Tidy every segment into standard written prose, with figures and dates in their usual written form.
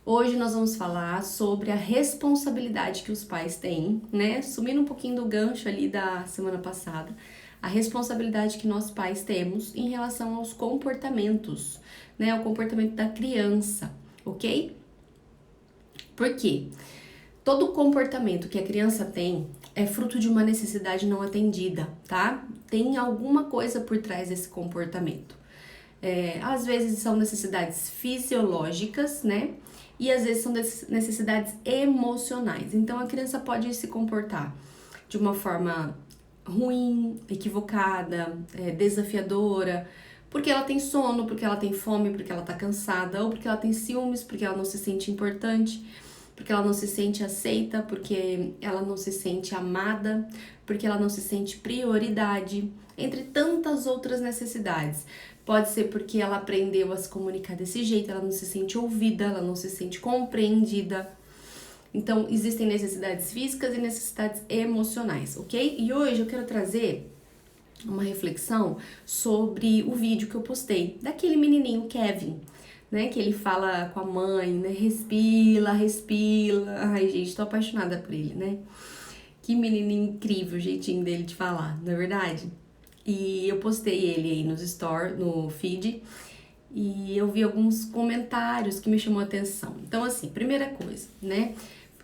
Hoje nós vamos falar sobre a responsabilidade que os pais têm, né? Sumindo um pouquinho do gancho ali da semana passada, a responsabilidade que nós pais temos em relação aos comportamentos, né? O comportamento da criança, ok? Por quê? Todo comportamento que a criança tem é fruto de uma necessidade não atendida, tá? Tem alguma coisa por trás desse comportamento. Às vezes são necessidades fisiológicas, né? E às vezes são necessidades emocionais. Então a criança pode se comportar de uma forma ruim, equivocada, desafiadora, porque ela tem sono, porque ela tem fome, porque ela tá cansada, ou porque ela tem ciúmes, porque ela não se sente importante, porque ela não se sente aceita, porque ela não se sente amada, porque ela não se sente prioridade, entre tantas outras necessidades. Pode ser porque ela aprendeu a se comunicar desse jeito, ela não se sente ouvida, ela não se sente compreendida. Então, existem necessidades físicas e necessidades emocionais, ok? E hoje eu quero trazer uma reflexão sobre o vídeo que eu postei daquele menininho Kevin, né? Que ele fala com a mãe, né? Respira, respira. Ai, gente, tô apaixonada por ele, né? Que menininho incrível o jeitinho dele de falar, não é verdade? E eu postei ele aí nos stories, no feed, e eu vi alguns comentários que me chamou a atenção. Então, assim, primeira coisa, né?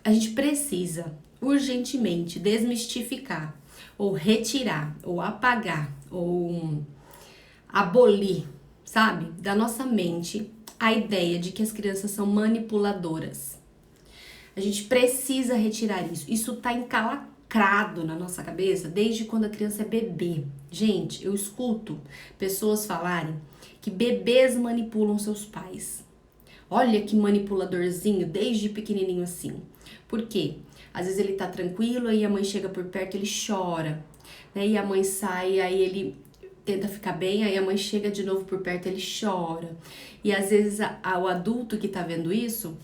A gente precisa urgentemente desmistificar, ou retirar, ou apagar, ou abolir, sabe, da nossa mente a ideia de que as crianças são manipuladoras. A gente precisa retirar isso. Isso tá encalacrado na nossa cabeça desde quando a criança é bebê. Gente, eu escuto pessoas falarem que bebês manipulam seus pais. Olha que manipuladorzinho, desde pequenininho assim. Por quê? Às vezes ele tá tranquilo, aí a mãe chega por perto, ele chora, né? E a mãe sai, aí ele tenta ficar bem, aí a mãe chega de novo por perto, ele chora. E às vezes o adulto que tá vendo isso,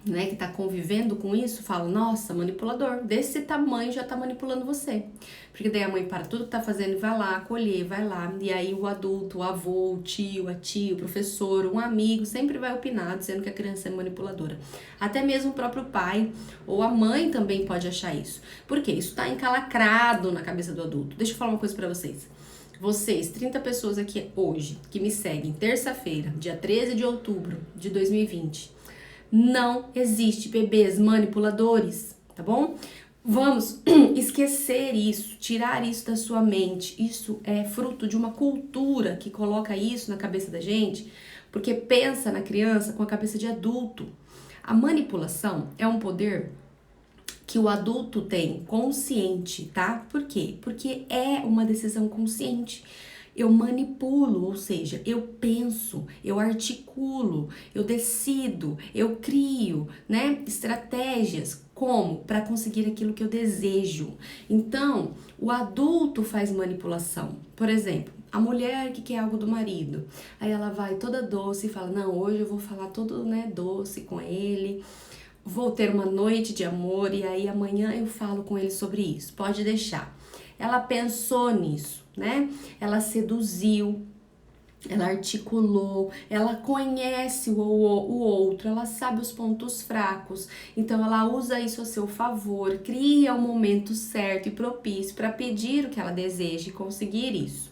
né, que tá convivendo com isso, fala, nossa, manipulador, desse tamanho já tá manipulando você. Porque daí a mãe para tudo que tá fazendo e vai lá acolher, vai lá. E aí o adulto, o avô, o tio, a tia, o professor, um amigo, sempre vai opinar, dizendo que a criança é manipuladora. Até mesmo o próprio pai ou a mãe também pode achar isso. Por quê? Isso tá encalacrado na cabeça do adulto. Deixa eu falar uma coisa pra vocês. Vocês, 30 pessoas aqui hoje, que me seguem, terça-feira, dia 13 de outubro de 2020, não existe bebês manipuladores, tá bom? Vamos esquecer isso, tirar isso da sua mente. Isso é fruto de uma cultura que coloca isso na cabeça da gente, porque pensa na criança com a cabeça de adulto. A manipulação é um poder que o adulto tem consciente, tá? Por quê? Porque é uma decisão consciente. Eu manipulo, ou seja, eu penso, eu articulo, eu decido, eu crio, né, estratégias como para conseguir aquilo que eu desejo. Então, o adulto faz manipulação. Por exemplo, a mulher que quer algo do marido, aí ela vai toda doce e fala: "Não, hoje eu vou falar todo, né, doce com ele. Vou ter uma noite de amor e aí amanhã eu falo com ele sobre isso. Pode deixar." Ela pensou nisso, né? Ela seduziu, ela articulou, ela conhece o outro, ela sabe os pontos fracos, então ela usa isso a seu favor, cria o momento certo e propício para pedir o que ela deseja e conseguir isso.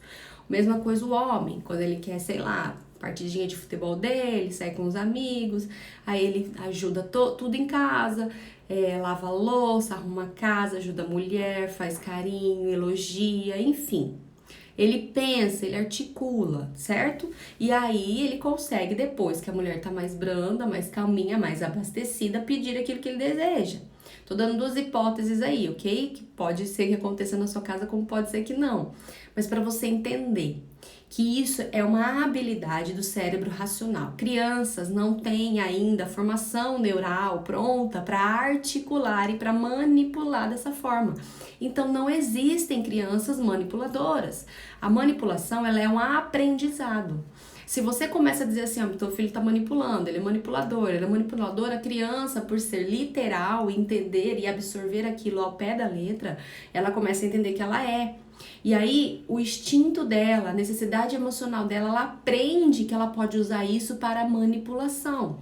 Mesma coisa o homem, quando ele quer, sei lá, partidinha de futebol dele, sai com os amigos, aí ele ajuda tudo em casa, lava a louça, arruma a casa, ajuda a mulher, faz carinho, elogia, enfim. Ele pensa, ele articula, certo? E aí ele consegue, depois que a mulher tá mais branda, mais calminha, mais abastecida, pedir aquilo que ele deseja. Tô dando duas hipóteses aí, ok? Que pode ser que aconteça na sua casa, como pode ser que não. Mas para você entender que isso é uma habilidade do cérebro racional. Crianças não têm ainda formação neural pronta para articular e para manipular dessa forma. Então não existem crianças manipuladoras. A manipulação, ela é um aprendizado. Se você começa a dizer assim, ó, teu filho tá manipulando, ele é manipulador, ele é manipulador, a criança, por ser literal, entender e absorver aquilo ao pé da letra, ela começa a entender que ela é. E aí, o instinto dela, a necessidade emocional dela, ela aprende que ela pode usar isso para manipulação.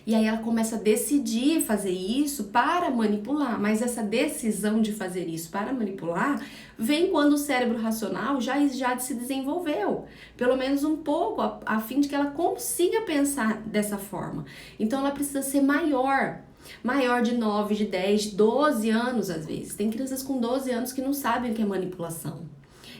E aí ela começa a decidir fazer isso para manipular, mas essa decisão de fazer isso para manipular vem quando o cérebro racional já se desenvolveu, pelo menos um pouco, a fim de que ela consiga pensar dessa forma. Então ela precisa ser maior de 9, de 10, de 12 anos às vezes. Tem crianças com 12 anos que não sabem o que é manipulação.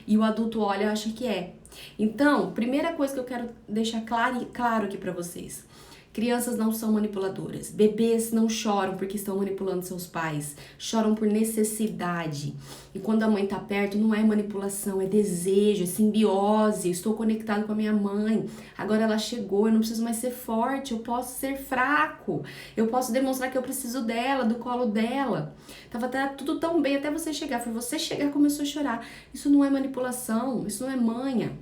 E o adulto olha e acha que é. Então, primeira coisa que eu quero deixar claro aqui pra vocês. Crianças não são manipuladoras. Bebês não choram porque estão manipulando seus pais. Choram por necessidade. E quando a mãe tá perto, não é manipulação, é desejo, é simbiose. Eu estou conectado com a minha mãe. Agora ela chegou, eu não preciso mais ser forte, eu posso ser fraco. Eu posso demonstrar que eu preciso dela, do colo dela. Tava tudo tão bem até você chegar. Foi você chegar e começou a chorar. Isso não é manipulação, isso não é manha.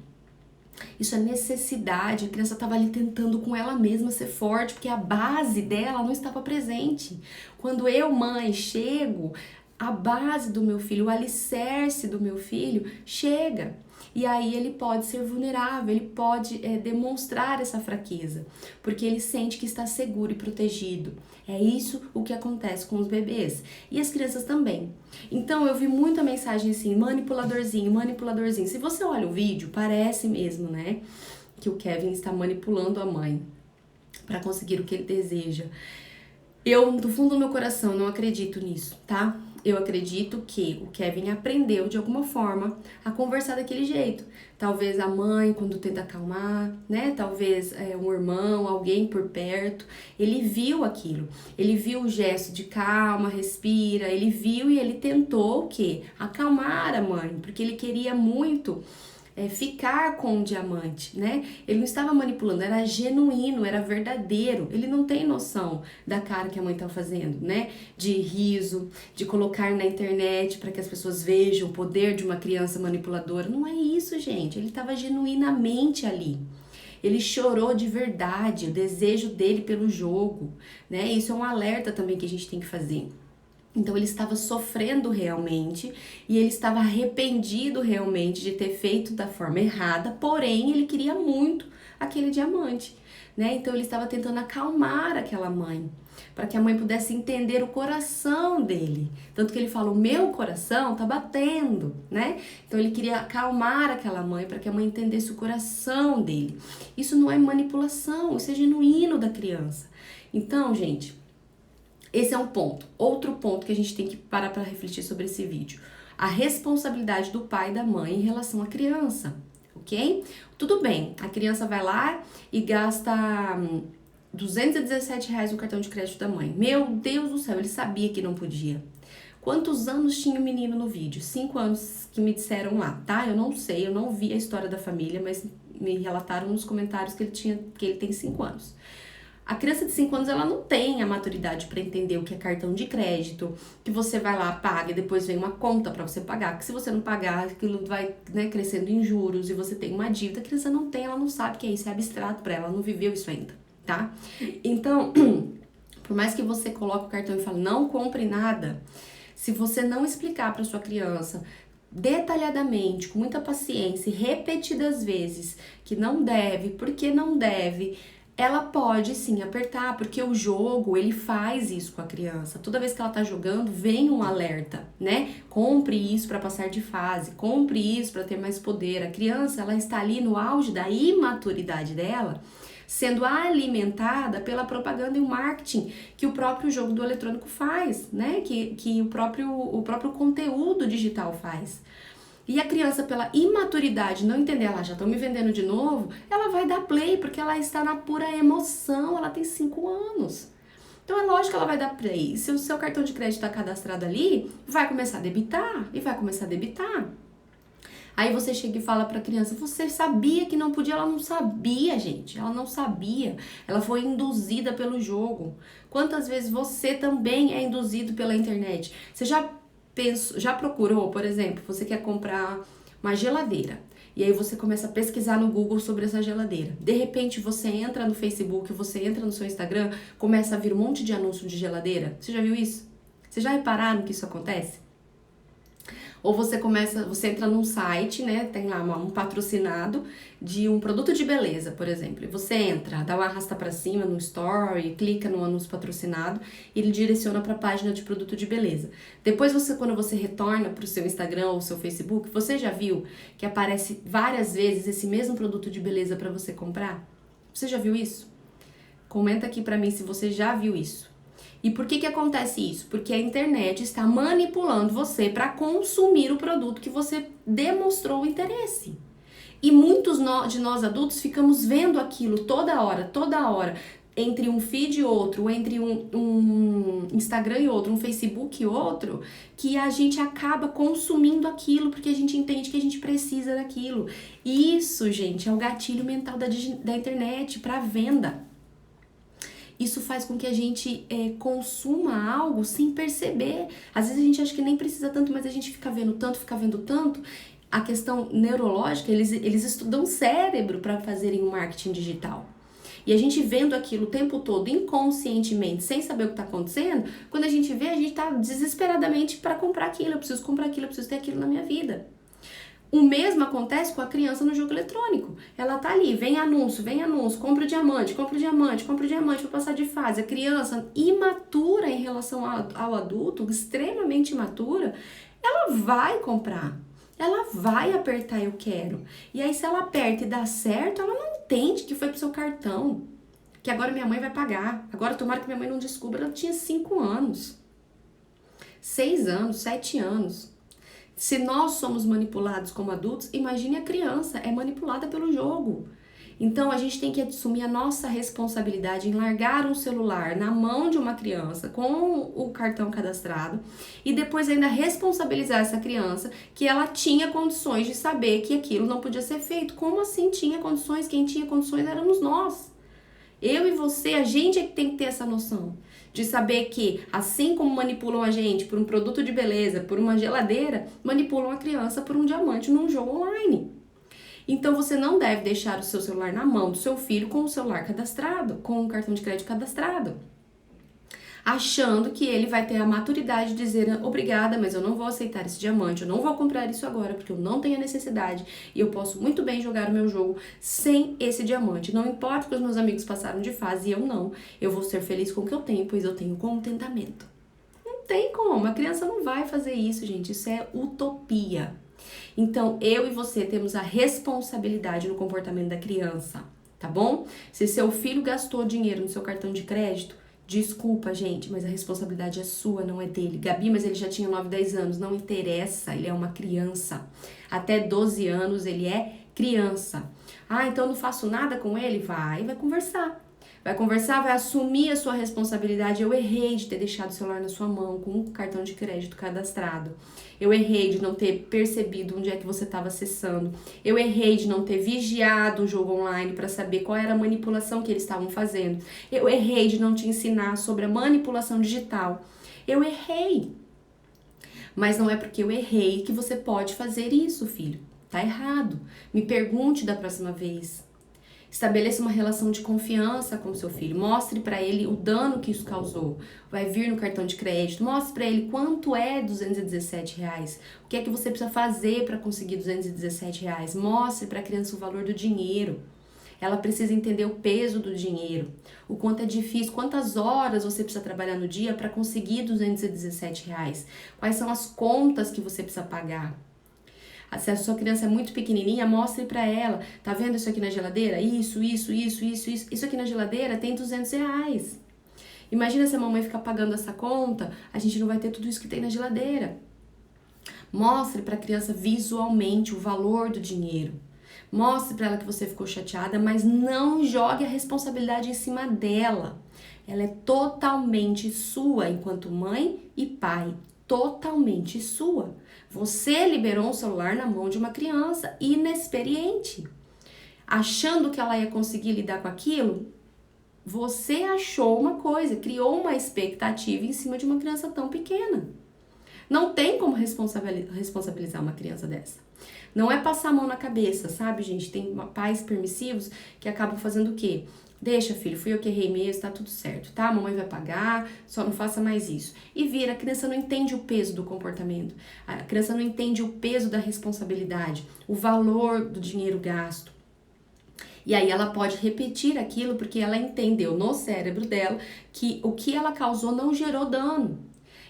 Isso é necessidade. A criança estava ali tentando com ela mesma ser forte, porque a base dela não estava presente. Quando eu, mãe, chego, a base do meu filho, o alicerce do meu filho chega. E aí ele pode ser vulnerável, ele pode demonstrar essa fraqueza, porque ele sente que está seguro e protegido. É isso o que acontece com os bebês. E as crianças também. Então eu vi muita mensagem assim, manipuladorzinho, manipuladorzinho. Se você olha o vídeo, parece mesmo, né, que o Kevin está manipulando a mãe para conseguir o que ele deseja. Eu, do fundo do meu coração, não acredito nisso, tá? Eu acredito que o Kevin aprendeu de alguma forma a conversar daquele jeito. Talvez a mãe, quando tenta acalmar, né? Talvez um irmão, alguém por perto. Ele viu aquilo. Ele viu o gesto de calma, respira. Ele viu e ele tentou o quê? Acalmar a mãe, porque ele queria muito ficar com o diamante, né? Ele não estava manipulando, era genuíno, era verdadeiro. Ele não tem noção da cara que a mãe tá fazendo, né? De riso, de colocar na internet para que as pessoas vejam o poder de uma criança manipuladora. Não é isso, gente. Ele estava genuinamente ali. Ele chorou de verdade, o desejo dele pelo jogo, né? Isso é um alerta também que a gente tem que fazer. Então ele estava sofrendo realmente e ele estava arrependido realmente de ter feito da forma errada, porém ele queria muito aquele diamante, né? Então ele estava tentando acalmar aquela mãe, para que a mãe pudesse entender o coração dele. Tanto que ele fala, o meu coração tá batendo, né? Então ele queria acalmar aquela mãe para que a mãe entendesse o coração dele. Isso não é manipulação, isso é genuíno da criança. Então, gente, esse é um ponto. Outro ponto que a gente tem que parar para refletir sobre esse vídeo. A responsabilidade do pai e da mãe em relação à criança, ok? Tudo bem, a criança vai lá e gasta R$217 no cartão de crédito da mãe. Meu Deus do céu, ele sabia que não podia. Quantos anos tinha o menino no vídeo? 5 anos que me disseram lá, tá? Eu não sei, eu não vi a história da família, mas me relataram nos comentários que ele tem 5 anos. A criança de 5 anos, ela não tem a maturidade para entender o que é cartão de crédito, que você vai lá, paga e depois vem uma conta para você pagar, que se você não pagar, aquilo vai, né, crescendo em juros e você tem uma dívida. A criança não tem, ela não sabe o que é isso, é abstrato para ela, ela não viveu isso ainda, tá? Então, por mais que você coloque o cartão e fale, não compre nada, se você não explicar para sua criança detalhadamente, com muita paciência e repetidas vezes que não deve, porque não deve, ela pode sim apertar, porque o jogo, ele faz isso com a criança. Toda vez que ela tá jogando, vem um alerta, né? Compre isso para passar de fase, compre isso para ter mais poder. A criança, ela está ali no auge da imaturidade dela, sendo alimentada pela propaganda e o marketing que o próprio jogo do eletrônico faz, né? Que o próprio conteúdo digital faz. E a criança, pela imaturidade, não entender, ela já estão me vendendo de novo, ela vai dar play, porque ela está na pura emoção, ela tem 5 anos. Então é lógico que ela vai dar play. Se o seu cartão de crédito está cadastrado ali, vai começar a debitar, e vai começar a debitar. Aí você chega e fala para a criança, você sabia que não podia? Ela não sabia, gente, ela não sabia. Ela foi induzida pelo jogo. Quantas vezes você também é induzido pela internet? Você já procurou, por exemplo, você quer comprar uma geladeira e aí você começa a pesquisar no Google sobre essa geladeira. De repente você entra no Facebook, você entra no seu Instagram, começa a vir um monte de anúncio de geladeira. Você já viu isso? Vocês já repararam que isso acontece? Ou você entra num site, né, tem lá um patrocinado de um produto de beleza, por exemplo. E você entra, dá uma arrasta pra cima no story, clica no anúncio patrocinado e ele direciona pra página de produto de beleza. Depois quando você retorna pro seu Instagram ou seu Facebook, você já viu que aparece várias vezes esse mesmo produto de beleza pra você comprar? Você já viu isso? Comenta aqui pra mim se você já viu isso. E por que acontece isso? Porque a internet está manipulando você para consumir o produto que você demonstrou interesse. E muitos de nós adultos ficamos vendo aquilo toda hora, entre um feed e outro, entre um Instagram e outro, um Facebook e outro, que a gente acaba consumindo aquilo porque a gente entende que a gente precisa daquilo. Isso, gente, é o gatilho mental da internet para venda. Isso faz com que a gente consuma algo sem perceber. Às vezes a gente acha que nem precisa tanto, mas a gente fica vendo tanto. A questão neurológica, eles estudam o cérebro para fazerem o marketing digital. E a gente vendo aquilo o tempo todo, inconscientemente, sem saber o que está acontecendo, quando a gente vê, a gente está desesperadamente para comprar aquilo. Eu preciso comprar aquilo, eu preciso ter aquilo na minha vida. O mesmo acontece com a criança no jogo eletrônico. Ela tá ali, vem anúncio, compra o diamante para passar de fase. A criança imatura em relação ao adulto, extremamente imatura, ela vai comprar. Ela vai apertar eu quero. E aí se ela aperta e dá certo, ela não entende que foi pro seu cartão. Que agora minha mãe vai pagar. Agora tomara que minha mãe não descubra, ela tinha 5 anos. 6 anos, 7 anos. Se nós somos manipulados como adultos, imagine a criança, é manipulada pelo jogo. Então a gente tem que assumir a nossa responsabilidade em largar um celular na mão de uma criança com o cartão cadastrado e depois ainda responsabilizar essa criança que ela tinha condições de saber que aquilo não podia ser feito. Como assim tinha condições? Quem tinha condições éramos nós. Eu e você, a gente é que tem que ter essa noção de saber que, assim como manipulam a gente por um produto de beleza, por uma geladeira, manipulam a criança por um diamante num jogo online. Então você não deve deixar o seu celular na mão do seu filho com o celular cadastrado, com o cartão de crédito cadastrado, achando que ele vai ter a maturidade de dizer obrigada, mas eu não vou aceitar esse diamante, eu não vou comprar isso agora porque eu não tenho a necessidade e eu posso muito bem jogar o meu jogo sem esse diamante. Não importa que os meus amigos passaram de fase e eu não, eu vou ser feliz com o que eu tenho, pois eu tenho contentamento. Não tem como, a criança não vai fazer isso, gente, isso é utopia. Então, eu e você temos a responsabilidade no comportamento da criança, tá bom? Se seu filho gastou dinheiro no seu cartão de crédito, desculpa, gente, mas a responsabilidade é sua, não é dele. Gabi, mas ele já tinha 9, 10 anos, não interessa, ele é uma criança. Até 12 anos ele é criança. Ah, então eu não faço nada com ele? Vai conversar. Vai conversar, vai assumir a sua responsabilidade. Eu errei de ter deixado o celular na sua mão com um cartão de crédito cadastrado. Eu errei de não ter percebido onde é que você estava acessando. Eu errei de não ter vigiado o jogo online para saber qual era a manipulação que eles estavam fazendo. Eu errei de não te ensinar sobre a manipulação digital. Eu errei. Mas não é porque eu errei que você pode fazer isso, filho. Tá errado. Me pergunte da próxima vez. Estabeleça uma relação de confiança com o seu filho. Mostre para ele o dano que isso causou. Vai vir no cartão de crédito. Mostre para ele quanto é R$217. O que é que você precisa fazer para conseguir R$217. Mostre para a criança o valor do dinheiro. Ela precisa entender o peso do dinheiro. O quanto é difícil, quantas horas você precisa trabalhar no dia para conseguir R$217. Quais são as contas que você precisa pagar. Se a sua criança é muito pequenininha, mostre pra ela. Tá vendo isso aqui na geladeira? Isso. Isso aqui na geladeira tem R$200. Imagina se a mamãe ficar pagando essa conta, a gente não vai ter tudo isso que tem na geladeira. Mostre pra criança visualmente o valor do dinheiro. Mostre pra ela que você ficou chateada, mas não jogue a responsabilidade em cima dela. Ela é totalmente sua enquanto mãe e pai. Totalmente sua. Você liberou um celular na mão de uma criança inexperiente. Achando que ela ia conseguir lidar com aquilo, você achou uma coisa, criou uma expectativa em cima de uma criança tão pequena. Não tem como responsabilizar uma criança dessa. Não é passar a mão na cabeça, sabe, gente? Tem pais permissivos que acabam fazendo o quê? Deixa, filho, fui eu que errei mesmo, tá tudo certo, tá? A mamãe vai pagar, só não faça mais isso. E vira, a criança não entende o peso do comportamento, a criança não entende o peso da responsabilidade, o valor do dinheiro gasto. E aí ela pode repetir aquilo porque ela entendeu no cérebro dela que o que ela causou não gerou dano.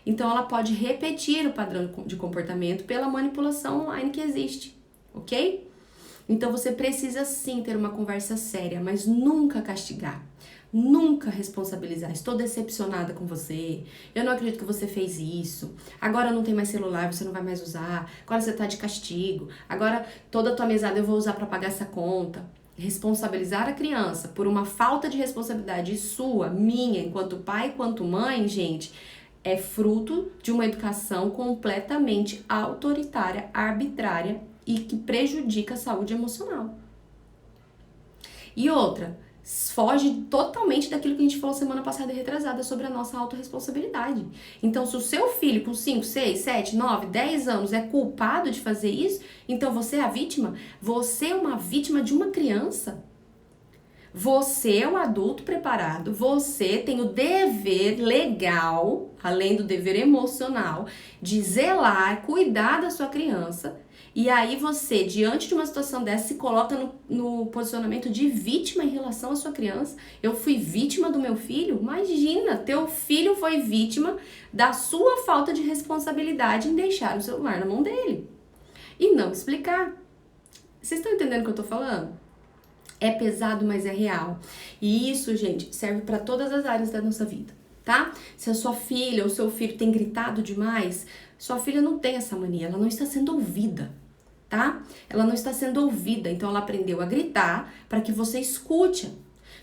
Então ela pode repetir o padrão de comportamento pela manipulação online que existe, ok? Então você precisa sim ter uma conversa séria, mas nunca castigar. Nunca responsabilizar. Estou decepcionada com você. Eu não acredito que você fez isso. Agora não tem mais celular, você não vai mais usar. Agora você tá de castigo. Agora toda a tua mesada eu vou usar para pagar essa conta. Responsabilizar a criança por uma falta de responsabilidade sua, minha, enquanto pai, enquanto mãe, gente, é fruto de uma educação completamente autoritária, arbitrária e que prejudica a saúde emocional. E outra, foge totalmente daquilo que a gente falou semana passada e retrasada sobre a nossa autorresponsabilidade. Então, se o seu filho com 5, 6, 7, 9, 10 anos é culpado de fazer isso, então você é a vítima? Você é uma vítima de uma criança. Você é o adulto preparado, você tem o dever legal, além do dever emocional, de zelar, cuidar da sua criança. E aí você, diante de uma situação dessa, se coloca no posicionamento de vítima em relação à sua criança. Eu fui vítima do meu filho? Imagina, teu filho foi vítima da sua falta de responsabilidade em deixar o celular na mão dele. E não explicar. Vocês estão entendendo o que eu tô falando? É pesado, mas é real. E isso, gente, serve para todas as áreas da nossa vida, tá? Se a sua filha ou seu filho tem gritado demais, sua filha não tem essa mania, ela não está sendo ouvida, tá? Ela não está sendo ouvida, então ela aprendeu a gritar para que você escute.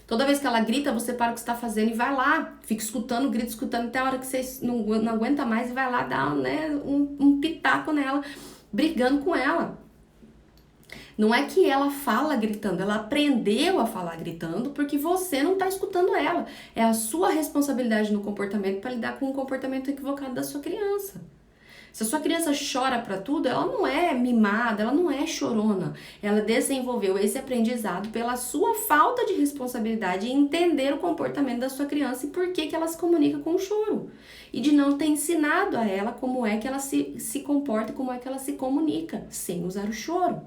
Toda vez que ela grita, você para o que está fazendo e vai lá, fica escutando o grito, escutando até a hora que você não aguenta mais e vai lá dar, né, um pitaco nela, brigando com ela. Não é que ela fala gritando, ela aprendeu a falar gritando porque você não está escutando ela. É a sua responsabilidade no comportamento para lidar com o comportamento equivocado da sua criança. Se a sua criança chora para tudo, ela não é mimada, ela não é chorona. Ela desenvolveu esse aprendizado pela sua falta de responsabilidade em entender o comportamento da sua criança e por que ela se comunica com o choro. E de não ter ensinado a ela como é que ela se comporta e como é que ela se comunica, sem usar o choro.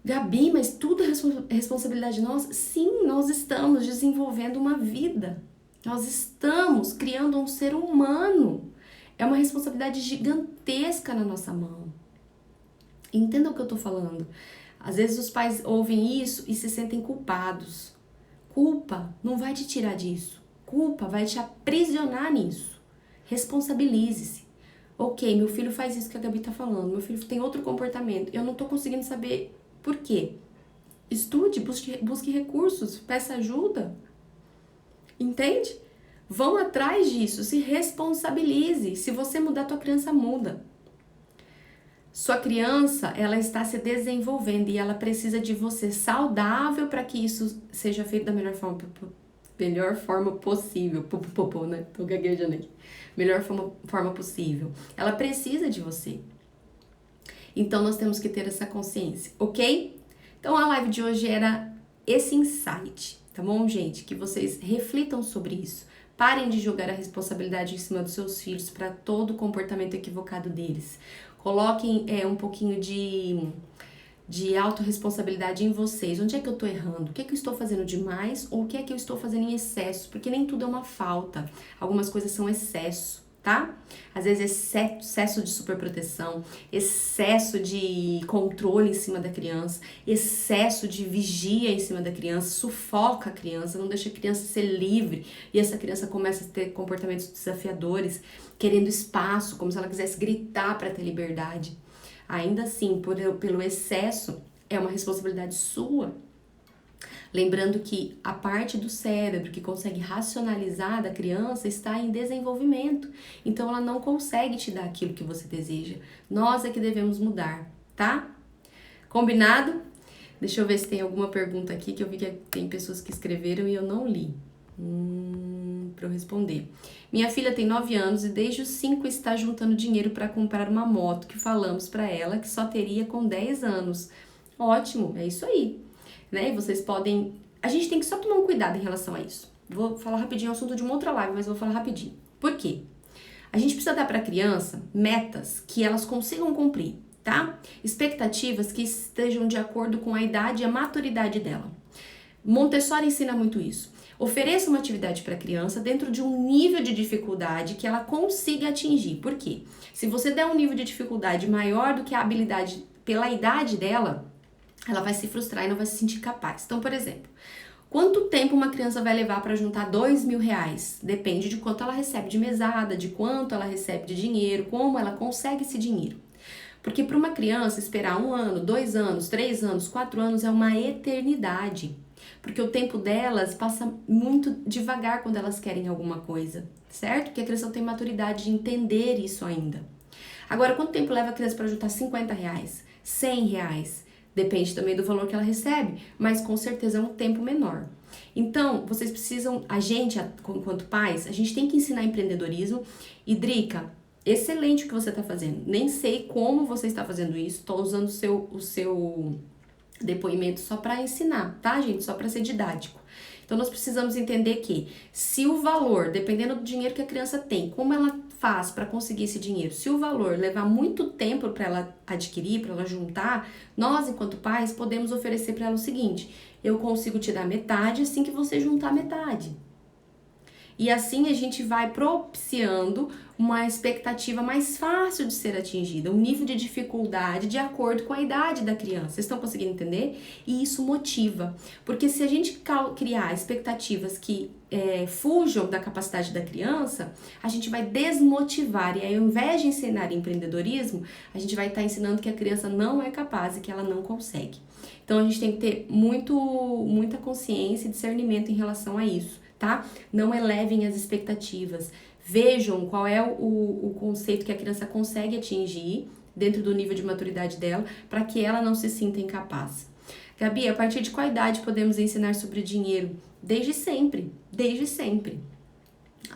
Gabi, mas tudo é responsabilidade nossa? Sim, nós estamos desenvolvendo uma vida. Nós estamos criando um ser humano. É uma responsabilidade gigantesca na nossa mão. Entenda o que eu tô falando. Às vezes os pais ouvem isso e se sentem culpados. Culpa não vai te tirar disso. Culpa vai te aprisionar nisso. Responsabilize-se. Ok, meu filho faz isso que a Gabi tá falando. Meu filho tem outro comportamento. Eu não tô conseguindo saber por quê? Estude, busque recursos, peça ajuda. Entende? Vão atrás disso, se responsabilize. Se você mudar, tua criança muda. Sua criança, ela está se desenvolvendo e ela precisa de você saudável para que isso seja feito da melhor forma possível. Né? Tô gaguejando aqui. Melhor forma possível. Ela precisa de você. Então, nós temos que ter essa consciência, ok? Então, a live de hoje era esse insight, tá bom, gente? Que vocês reflitam sobre isso. Parem de jogar a responsabilidade em cima dos seus filhos para todo o comportamento equivocado deles. Coloquem um pouquinho de autorresponsabilidade em vocês. Onde é que eu tô errando? O que é que eu estou fazendo demais ou o que é que eu estou fazendo em excesso? Porque nem tudo é uma falta. Algumas coisas são excesso. Tá? Às vezes excesso de superproteção, excesso de controle em cima da criança, excesso de vigia em cima da criança, sufoca a criança, não deixa a criança ser livre e essa criança começa a ter comportamentos desafiadores, querendo espaço, como se ela quisesse gritar para ter liberdade. Ainda assim, pelo excesso, é uma responsabilidade sua. Lembrando que a parte do cérebro que consegue racionalizar da criança está em desenvolvimento. Então, ela não consegue te dar aquilo que você deseja. Nós é que devemos mudar, tá? Combinado? Deixa eu ver se tem alguma pergunta aqui, que eu vi que tem pessoas que escreveram e eu não li. Para eu responder. Minha filha tem 9 anos e desde os 5 está juntando dinheiro para comprar uma moto que falamos para ela que só teria com 10 anos. Ótimo, é isso aí. Né? Vocês podem a gente tem que só tomar um cuidado em relação a isso. Vou falar rapidinho, é um assunto de uma outra live, mas vou falar rapidinho. Por quê? A gente precisa dar para a criança metas que elas consigam cumprir, tá? Expectativas que estejam de acordo com a idade e a maturidade dela. Montessori ensina muito isso. Ofereça uma atividade para a criança dentro de um nível de dificuldade que ela consiga atingir. Por quê? Se você der um nível de dificuldade maior do que a habilidade pela idade dela, ela vai se frustrar e não vai se sentir capaz. Então, por exemplo, quanto tempo uma criança vai levar para juntar R$ 2.000? Depende de quanto ela recebe de mesada, de quanto ela recebe de dinheiro, como ela consegue esse dinheiro. Porque para uma criança esperar 1 ano, 2 anos, 3 anos, 4 anos é uma eternidade. Porque o tempo delas passa muito devagar quando elas querem alguma coisa, certo? Porque a criança não tem maturidade de entender isso ainda. Agora, quanto tempo leva a criança para juntar R$ 50, R$ 100? Depende também do valor que ela recebe, mas com certeza é um tempo menor. Então, vocês precisam, a gente, enquanto pais, a gente tem que ensinar empreendedorismo. E Drica, excelente o que você está fazendo. Nem sei como você está fazendo isso, estou usando o seu depoimento só para ensinar, tá, gente? Só para ser didático. Então, nós precisamos entender que se o valor, dependendo do dinheiro que a criança tem, como ela faz para conseguir esse dinheiro, se o valor levar muito tempo para ela adquirir, para ela juntar, nós, enquanto pais, podemos oferecer para ela o seguinte: eu consigo te dar metade assim que você juntar metade. E assim a gente vai propiciando uma expectativa mais fácil de ser atingida, um nível de dificuldade de acordo com a idade da criança. Vocês estão conseguindo entender? E isso motiva. Porque se a gente criar expectativas que fujam da capacidade da criança, a gente vai desmotivar. E aí, ao invés de ensinar empreendedorismo, a gente vai estar ensinando que a criança não é capaz e que ela não consegue. Então, a gente tem que ter muita consciência e discernimento em relação a isso, tá? Não elevem as expectativas. Vejam qual é o conceito que a criança consegue atingir dentro do nível de maturidade dela, para que ela não se sinta incapaz. Gabi, a partir de qual idade podemos ensinar sobre dinheiro? Desde sempre, desde sempre.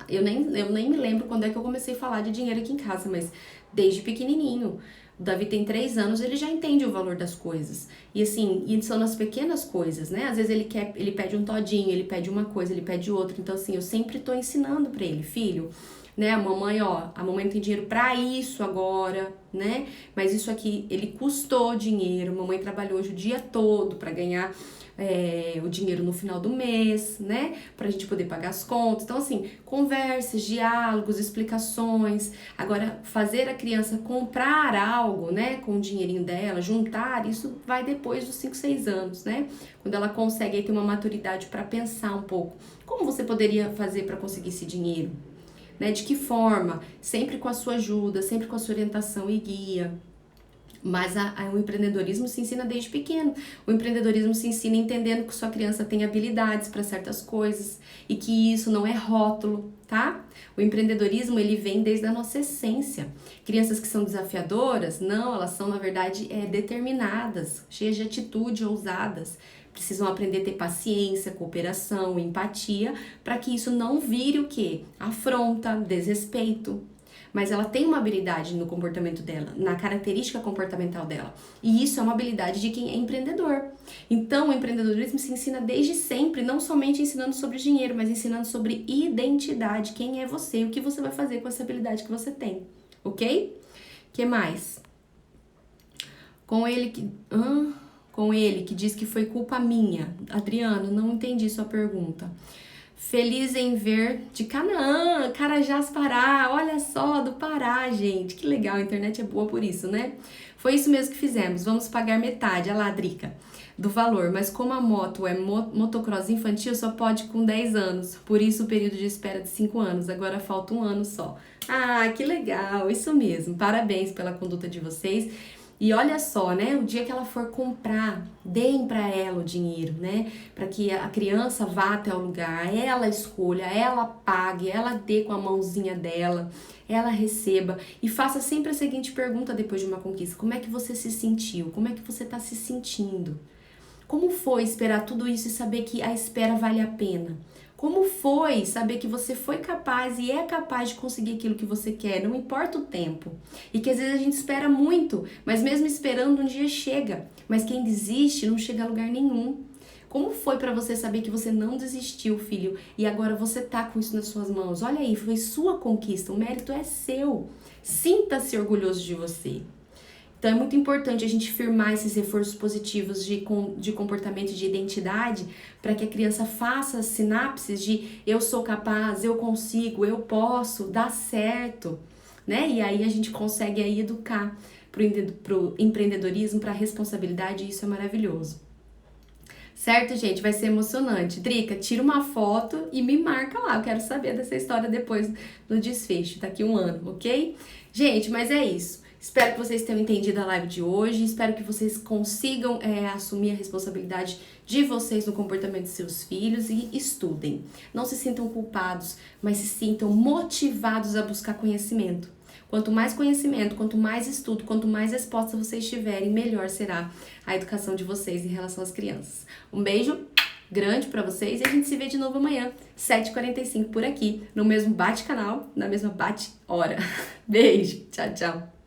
Eu nem me lembro quando é que eu comecei a falar de dinheiro aqui em casa, mas desde pequenininho. O Davi tem 3 anos, ele já entende o valor das coisas. E assim, são nas pequenas coisas, né? Às vezes ele pede um todinho, ele pede uma coisa, ele pede outra. Então assim, eu sempre tô ensinando pra ele, filho, né? A mamãe não tem dinheiro pra isso agora, né? Mas isso aqui, ele custou dinheiro. A mamãe trabalhou hoje o dia todo pra ganhar o dinheiro no final do mês, né? Pra gente poder pagar as contas. Então, assim, conversas, diálogos, explicações. Agora, fazer a criança comprar algo, né? Com o dinheirinho dela, juntar, isso vai depois dos 5, 6 anos, né? Quando ela consegue aí ter uma maturidade para pensar um pouco. Como você poderia fazer para conseguir esse dinheiro? Né? De que forma? Sempre com a sua ajuda, sempre com a sua orientação e guia. Mas o empreendedorismo se ensina desde pequeno. O empreendedorismo se ensina entendendo que sua criança tem habilidades para certas coisas e que isso não é rótulo, tá? O empreendedorismo, ele vem desde a nossa essência. Crianças que são desafiadoras, não, elas são, na verdade, determinadas, cheias de atitude, ousadas. Precisam aprender a ter paciência, cooperação, empatia, para que isso não vire o quê? Afronta, desrespeito. Mas ela tem uma habilidade no comportamento dela, na característica comportamental dela. E isso é uma habilidade de quem é empreendedor. Então, o empreendedorismo se ensina desde sempre, não somente ensinando sobre dinheiro, mas ensinando sobre identidade, quem é você, o que você vai fazer com essa habilidade que você tem, ok? Que mais? Com ele que diz que foi culpa minha. Adriano, não entendi sua pergunta. Feliz em ver de Canaã, Carajás, Pará, olha só, do Pará, gente, que legal, a internet é boa por isso, né? Foi isso mesmo que fizemos, vamos pagar metade, a ladrica, do valor, mas como a moto é motocross infantil, só pode com 10 anos, por isso o período de espera de 5 anos, agora falta 1 ano só. Ah, que legal, isso mesmo, parabéns pela conduta de vocês. E olha só, né? O dia que ela for comprar, deem para ela o dinheiro, né? Para que a criança vá até o lugar, ela escolha, ela pague, ela dê com a mãozinha dela, ela receba. E faça sempre a seguinte pergunta depois de uma conquista: como é que você se sentiu? Como é que você está se sentindo? Como foi esperar tudo isso e saber que a espera vale a pena? Como foi saber que você foi capaz e é capaz de conseguir aquilo que você quer, não importa o tempo? E que às vezes a gente espera muito, mas mesmo esperando um dia chega. Mas quem desiste não chega a lugar nenhum. Como foi para você saber que você não desistiu, filho, e agora você tá com isso nas suas mãos? Olha aí, foi sua conquista, o mérito é seu. Sinta-se orgulhoso de você. Então é muito importante a gente firmar esses reforços positivos de comportamento e de identidade para que a criança faça as sinapses de eu sou capaz, eu consigo, eu posso, dá certo, né? E aí a gente consegue aí educar pro empreendedorismo, para a responsabilidade, e isso é maravilhoso. Certo, gente? Vai ser emocionante. Drica, tira uma foto e me marca lá. Eu quero saber dessa história depois do desfecho, daqui 1 ano, ok? Gente, mas é isso. Espero que vocês tenham entendido a live de hoje. Espero que vocês consigam assumir a responsabilidade de vocês no comportamento de seus filhos e estudem. Não se sintam culpados, mas se sintam motivados a buscar conhecimento. Quanto mais conhecimento, quanto mais estudo, quanto mais respostas vocês tiverem, melhor será a educação de vocês em relação às crianças. Um beijo grande pra vocês e a gente se vê de novo amanhã, 7h45 por aqui, no mesmo bate-canal, na mesma bate-hora. Beijo, tchau, tchau.